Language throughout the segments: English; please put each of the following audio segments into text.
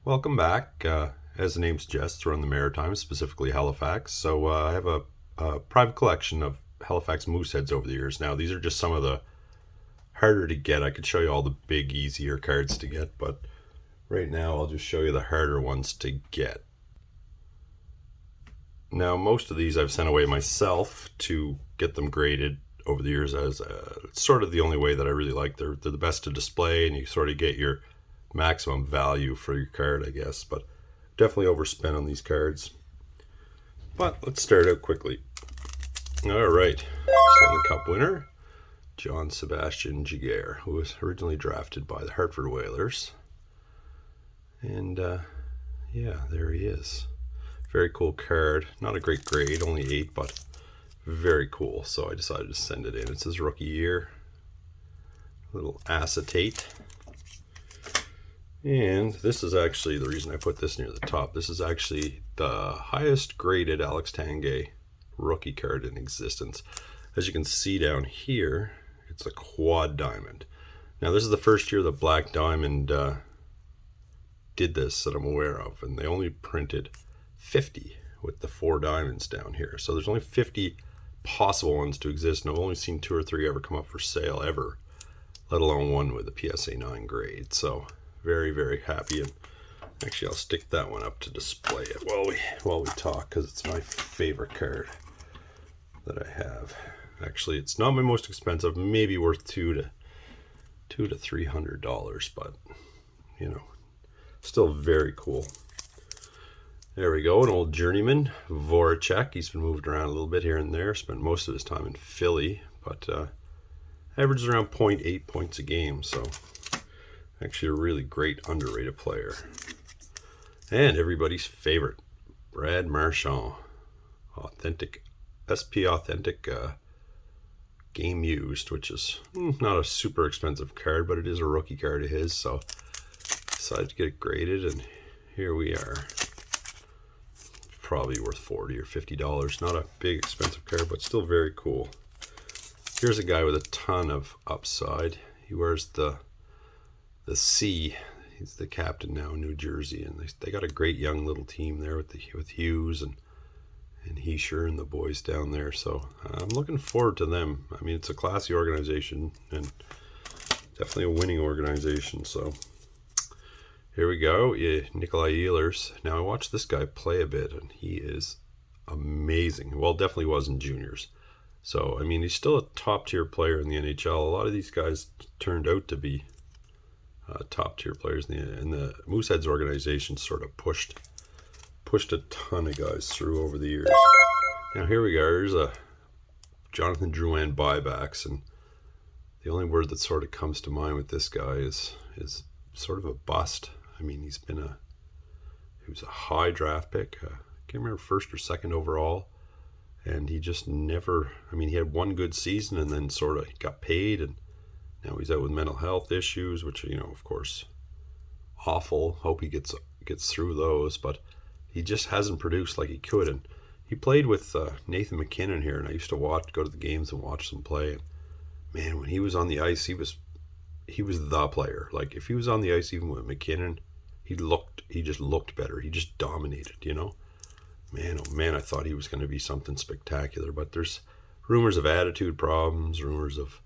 Welcome back. As the name suggests, we're on the Maritimes, specifically Halifax. So I have a private collection of Halifax Mooseheads over the years. Now, these are just some of the harder to get. I could show you all the big, easier cards to get, but right now I'll just show you the harder ones to get. Now, most of these I've sent away myself to get them graded over the years as it's sort of the only way that I really like. They're the best to display, and you sort of get your maximum value for your card, I guess. But definitely overspent on these cards. But let's start out quickly. All right, Stanley Cup winner, Sebastian Giguere, who was originally drafted by the Hartford Whalers. And yeah, there he is. Very cool card. Not a great grade, only 8, but very cool. So I decided to send it in. It's his rookie year. Little acetate. And this is actually the reason I put this near the top. This is actually the highest graded Alax Tanguay rookie card in existence. As you can see down here, it's a quad diamond. Now this is the first year that Black Diamond did this that I'm aware of, and they only printed 50 with the 4 diamonds down here. So there's only 50 possible ones to exist, and I've only seen 2 or 3 ever come up for sale ever, let alone one with a PSA 9 grade. So very, very happy. And actually I'll stick that one up to display it while we talk, because it's my favorite card that I have. Actually, it's not my most expensive, maybe worth $200 to $300, but you know, still very cool. There we go, an old Journeyman Voracek. He's been moved around a little bit here and there, spent most of his time in Philly, but averages around 0.8 points a game, so actually a really great underrated player. And everybody's favorite, Brad Marchand, authentic SP authentic game used, which is not a super expensive card, but it is a rookie card of his, so decided to get it graded, and here we are. Probably worth $40 or $50. Not a big expensive card, but still very cool. Here's a guy with a ton of upside. He wears the C. He's the captain now in New Jersey, and they got a great young little team there with Hughes and Hischier and the boys down there. So I'm looking forward to them. I mean, it's a classy organization and definitely a winning organization. So here we go, Nico Hischier. Now I watched this guy play a bit, and he is amazing. Well, definitely was in juniors. So I mean, he's still a top tier player in the NHL. A lot of these guys turned out to be top tier players, and the Mooseheads organization sort of pushed a ton of guys through over the years. Now here we go. Here's a Jonathan Drouin buybacks, and the only word that sort of comes to mind with this guy is sort of a bust. I mean, he was a high draft pick. I can't remember, first or second overall, and he just never. I mean, he had one good season and then sort of got paid, and now he's out with mental health issues, which, you know, of course, awful. Hope he gets through those, but he just hasn't produced like he could. And he played with Nathan MacKinnon here, and I used to go to the games and watch them play. And man, when he was on the ice, he was the player. Like, if he was on the ice even with MacKinnon, he just looked better. He just dominated, you know. Man, oh man, I thought he was going to be something spectacular. But there's rumors of attitude problems, rumors of,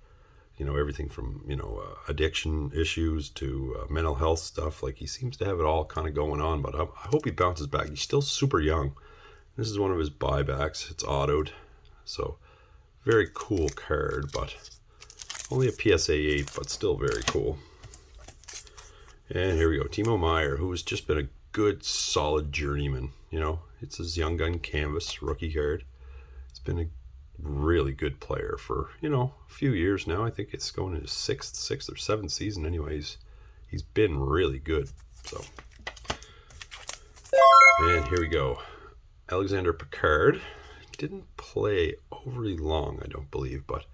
you know, everything from, you know, addiction issues to mental health stuff. Like, he seems to have it all kind of going on, but I hope he bounces back. He's still super young. This is one of his buybacks. It's autoed, so very cool card, but only a PSA 8, but still very cool. And here we go, Timo Meyer, who has just been a good, solid journeyman. You know, it's his young gun canvas rookie card. It's been a really good player for, you know, a few years now. I think it's going into his sixth or seventh season. Anyways, he's been really good. So, and here we go, Alexander Picard. Didn't play overly long, I don't believe, but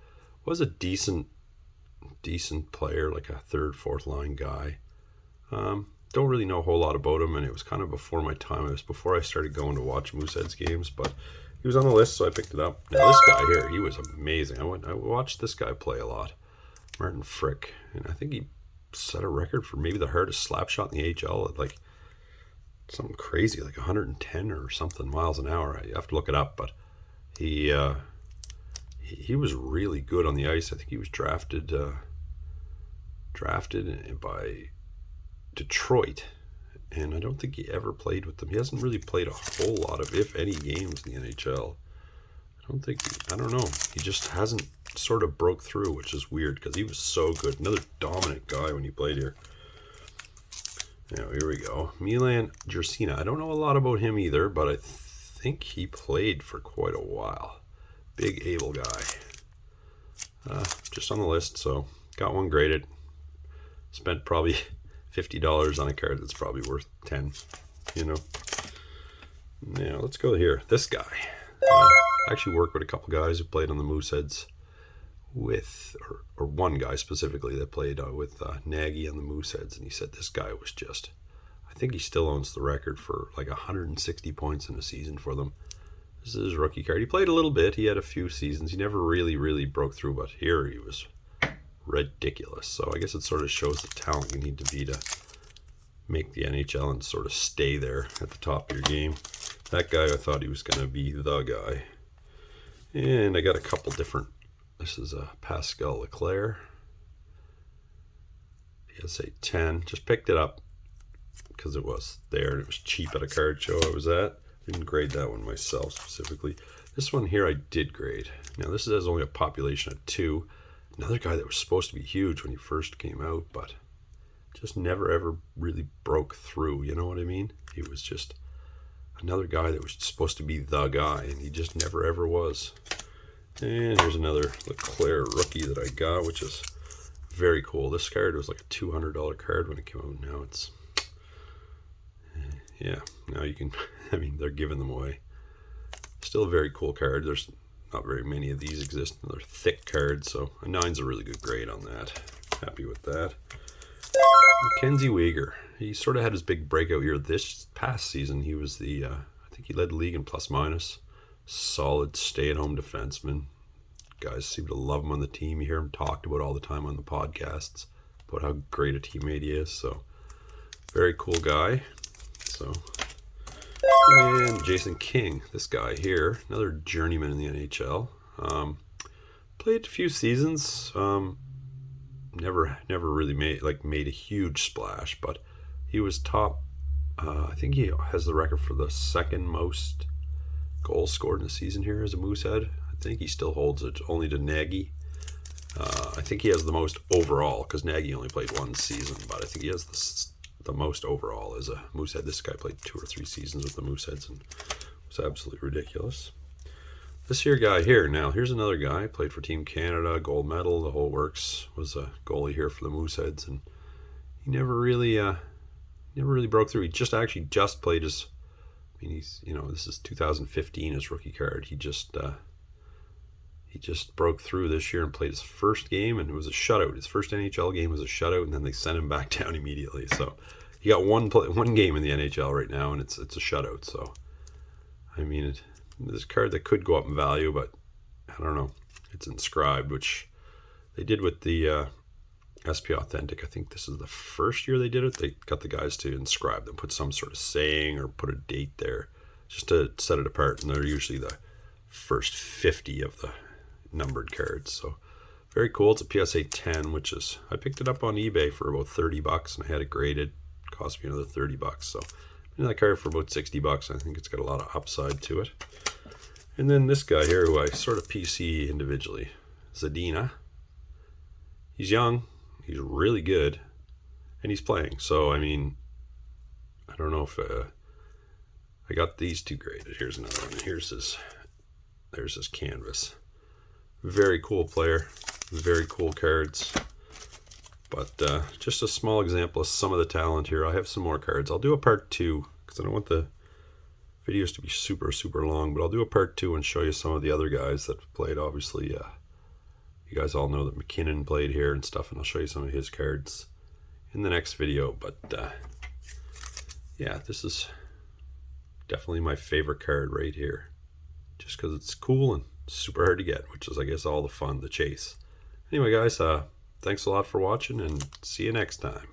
was a decent player, like a third, fourth line guy. Don't really know a whole lot about him, and it was kind of before my time. It was before I started going to watch Mooseheads games, but he was on the list, so I picked it up. Now this guy here, he was amazing. I watched this guy play a lot, Martin Frick, and I think he set a record for maybe the hardest slap shot in the AHL at like something crazy, like 110 or something miles an hour. You have to look it up, but he was really good on the ice. I think he was drafted by Detroit, and I don't think he ever played with them. He hasn't really played a whole lot of, if any, games in the NHL. I don't know. He just hasn't sort of broke through, which is weird because he was so good. Another dominant guy when he played here. Now, here we go. Milan Dracina. I don't know a lot about him either, but I think he played for quite a while. Big, able guy. Just on the list, so got one graded. Spent probably $50 on a card that's probably worth 10, you know. Now, let's go here. This guy. I actually worked with a couple guys who played on the Mooseheads with, or one guy specifically that played with Nagy on the Mooseheads, and he said this guy was just, I think he still owns the record for like 160 points in a season for them. This is his rookie card. He played a little bit. He had a few seasons. He never really broke through, but here he was ridiculous. So I guess it sort of shows the talent you need to be to make the NHL and sort of stay there at the top of your game. That guy, I thought he was going to be the guy. And I got a couple different. This is a Pascal Leclair. PSA 10. Just picked it up because it was there and it was cheap at a card show I was at. Didn't grade that one myself specifically. This one here I did grade. Now this has only a population of 2. Another guy that was supposed to be huge when he first came out, but just never ever really broke through. You know what I mean? He was just another guy that was supposed to be the guy, and he just never ever was. And here's another Leclair rookie that I got, which is very cool. This card was like a $200 card when it came out. Now it's, yeah, now you can, I mean, they're giving them away. Still a very cool card. There's not very many of these exist. They're thick cards, so a 9's a really good grade on that. Happy with that. Mackenzie Wieger. He sort of had his big breakout year this past season. He was the, I think he led the league in plus minus. Solid stay-at-home defenseman. Guys seem to love him on the team. You hear him talked about all the time on the podcasts about how great a teammate he is. So, very cool guy. So, and Jason King, this guy here, another journeyman in the NHL. Played a few seasons. Never really made a huge splash, but he was top. I think he has the record for the second most goals scored in a season here as a Moosehead. I think he still holds it, only to Nagy. I think he has the most overall because Nagy only played one season, but I think he has the most overall as a Moosehead. This guy played 2 or 3 seasons with the Mooseheads and was absolutely ridiculous. This here guy here, now here's another guy, played for Team Canada, gold medal, the whole works, was a goalie here for the Mooseheads, and he never really broke through. He just played his, I mean, he's, this is 2015, his rookie card. He just broke through this year and played his first game, and it was a shutout. His first NHL game was a shutout, and then they sent him back down immediately. So he got one game in the NHL right now, and it's a shutout. So, I mean, this card that could go up in value, but I don't know. It's inscribed, which they did with the SP Authentic. I think this is the first year they did it. They got the guys to inscribe them, put some sort of saying or put a date there just to set it apart. And they're usually the first 50 of the numbered cards. So very cool. It's a PSA 10, which is, I picked it up on eBay for about $30 and I had it graded. It cost me another $30. So that card for about $60. I think it's got a lot of upside to it. And then this guy here, who I sort of PC individually, Zadina. He's young, he's really good, and he's playing. So, I mean, I don't know if I got these 2 graded. Here's another one. There's his canvas. Very cool player, very cool cards. But just a small example of some of the talent here. I have some more cards. I'll do a part 2 because I don't want the videos to be super long, but I'll do a part 2 and show you some of the other guys that played. Obviously, you guys all know that McKinnon played here and stuff, and I'll show you some of his cards in the next video. But yeah, this is definitely my favorite card right here, just because it's cool and super hard to get, which is, I guess, all the fun, the chase. Anyway, guys, thanks a lot for watching, and see you next time.